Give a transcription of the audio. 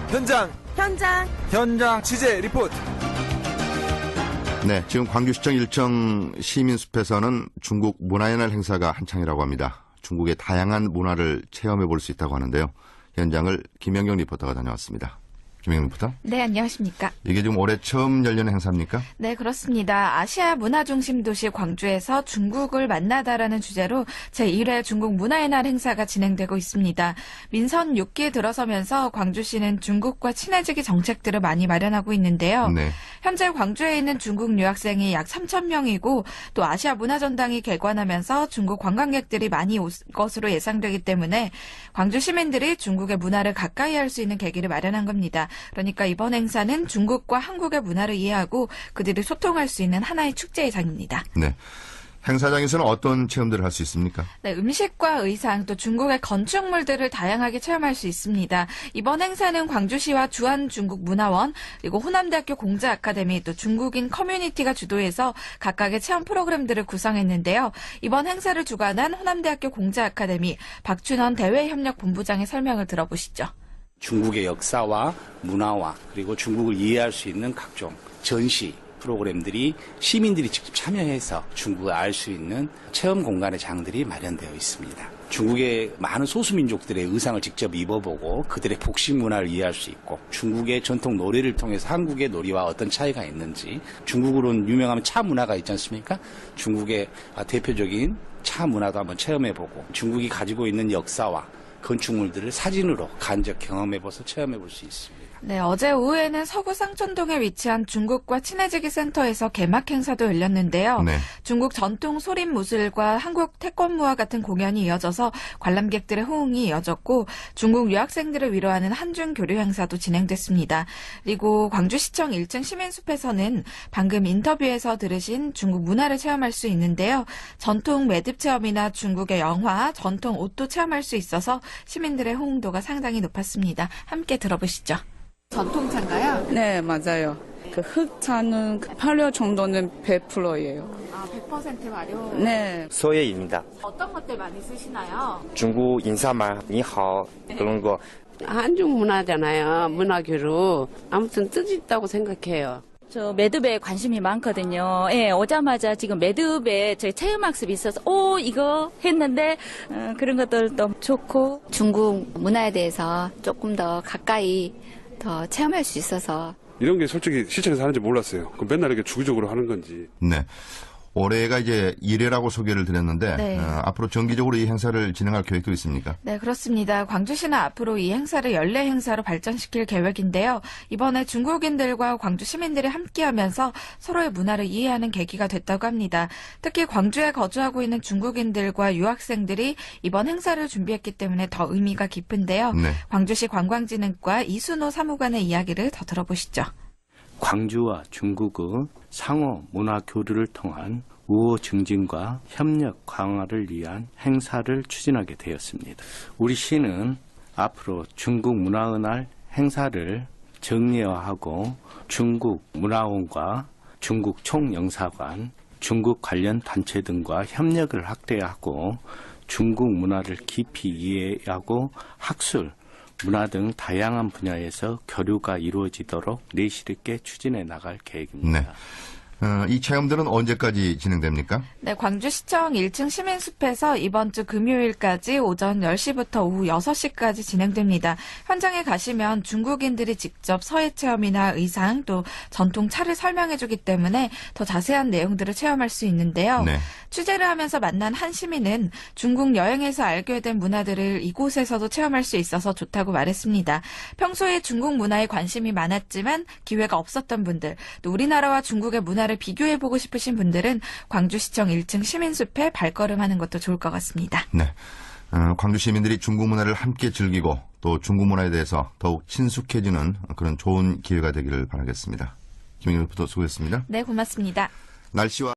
현장 취재 리포트. 네, 지금 광주시청 일청 시민숲에서는 중국 문화의 날 행사가 한창이라고 합니다. 중국의 다양한 문화를 체험해 볼 수 있다고 하는데요. 현장을 김영경 리포터가 다녀왔습니다. 김영경 리포터. 네, 안녕하십니까. 이게 지금 올해 처음 열리는 행사입니까? 네, 그렇습니다. 아시아 문화중심 도시 광주에서 중국을 만나다라는 주제로 제1회 중국 문화의 날 행사가 진행되고 있습니다. 민선 6기 들어서면서 광주시는 중국과 친해지기 정책들을 많이 마련하고 있는데요. 네. 현재 광주에 있는 중국 유학생이 약 3,000명이고 또 아시아 문화전당이 개관하면서 중국 관광객들이 많이 올 것으로 예상되기 때문에 광주 시민들이 중국의 문화를 가까이 할 수 있는 계기를 마련한 겁니다. 그러니까 이번 행사는 중국과 한국의 문화를 이해하고 그들이 소통할 수 있는 하나의 축제의장입니다. 네. 행사장에서는 어떤 체험들을 할 수 있습니까? 네, 음식과 의상 또 중국의 건축물들을 다양하게 체험할 수 있습니다. 이번 행사는 광주시와 주한중국문화원 그리고 호남대학교 공자아카데미 또 중국인 커뮤니티가 주도해서 각각의 체험 프로그램들을 구성했는데요. 이번 행사를 주관한 호남대학교 공자아카데미 박춘원 대외협력본부장의 설명을 들어보시죠. 중국의 역사와 문화와 그리고 중국을 이해할 수 있는 각종 전시 프로그램들이 시민들이 직접 참여해서 중국을 알 수 있는 체험 공간의 장들이 마련되어 있습니다. 중국의 많은 소수민족들의 의상을 직접 입어보고 그들의 복식 문화를 이해할 수 있고 중국의 전통 놀이를 통해서 한국의 놀이와 어떤 차이가 있는지 중국으로는 유명한 차 문화가 있지 않습니까? 중국의 대표적인 차 문화도 한번 체험해보고 중국이 가지고 있는 역사와 건축물들을 사진으로 간접 경험해봐서 체험해볼 수 있습니다. 네, 어제 오후에는 서구 상촌동에 위치한 중국과 친해지기 센터에서 개막 행사도 열렸는데요. 네. 중국 전통 소림 무술과 한국 태권무와 같은 공연이 이어져서 관람객들의 호응이 이어졌고 중국 유학생들을 위로하는 한중 교류 행사도 진행됐습니다. 그리고 광주시청 1층 시민숲에서는 방금 인터뷰에서 들으신 중국 문화를 체험할 수 있는데요. 전통 매듭 체험이나 중국의 영화, 전통 옷도 체험할 수 있어서 시민들의 호응도가 상당히 높았습니다. 함께 들어보시죠. 전통차인가요? 네, 맞아요. 그 흑차는 8려 정도는 100%예요. 아, 100% 발효? 네. 소예입니다. 어떤 것들 많이 쓰시나요? 중국 인사말, 니하오 그런 거. 한중 문화잖아요. 문화교류. 아무튼 뜻이 있다고 생각해요. 저 매듭에 관심이 많거든요. 예, 오자마자 지금 매듭에 저희 체험학습이 있어서 이거 했는데 그런 것들도 좋고 중국 문화에 대해서 조금 더 가까이 더 체험할 수 있어서 이런 게 솔직히 시청에서 하는지 몰랐어요. 그럼 맨날 이렇게 주기적으로 하는 건지. 네. 올해가 이제 1회라고 소개를 드렸는데 네. 앞으로 정기적으로 이 행사를 진행할 계획도 있습니까? 네, 그렇습니다. 광주시는 앞으로 이 행사를 연례 행사로 발전시킬 계획인데요. 이번에 중국인들과 광주 시민들이 함께하면서 서로의 문화를 이해하는 계기가 됐다고 합니다. 특히 광주에 거주하고 있는 중국인들과 유학생들이 이번 행사를 준비했기 때문에 더 의미가 깊은데요. 네. 광주시 관광진흥과 이순호 사무관의 이야기를 더 들어보시죠. 광주와 중국의 상호 문화 교류를 통한 우호 증진과 협력 강화를 위한 행사를 추진하게 되었습니다. 우리 시는 앞으로 중국 문화의 날 행사를 정례화하고 중국 문화원과 중국 총영사관, 중국 관련 단체 등과 협력을 확대하고 중국 문화를 깊이 이해하고 학술, 문화 등 다양한 분야에서 교류가 이루어지도록 내실 있게 추진해 나갈 계획입니다. 네. 이 체험들은 언제까지 진행됩니까? 네, 광주시청 1층 시민숲에서 이번 주 금요일까지 오전 10시부터 오후 6시까지 진행됩니다. 현장에 가시면 중국인들이 직접 서예 체험이나 의상 또 전통 차를 설명해주기 때문에 더 자세한 내용들을 체험할 수 있는데요. 네. 취재를 하면서 만난 한 시민은 중국 여행에서 알게 된 문화들을 이곳에서도 체험할 수 있어서 좋다고 말했습니다. 평소에 중국 문화에 관심이 많았지만 기회가 없었던 분들, 또 우리나라와 중국의 문화를 비교해보고 싶으신 분들은 광주시청 1층 시민숲에 발걸음하는 것도 좋을 것 같습니다. 네. 광주 시민들이 중국 문화를 함께 즐기고 또 중국 문화에 대해서 더욱 친숙해지는 그런 좋은 기회가 되기를 바라겠습니다. 김영일 리포터 수고했습니다. 네, 고맙습니다. 날씨와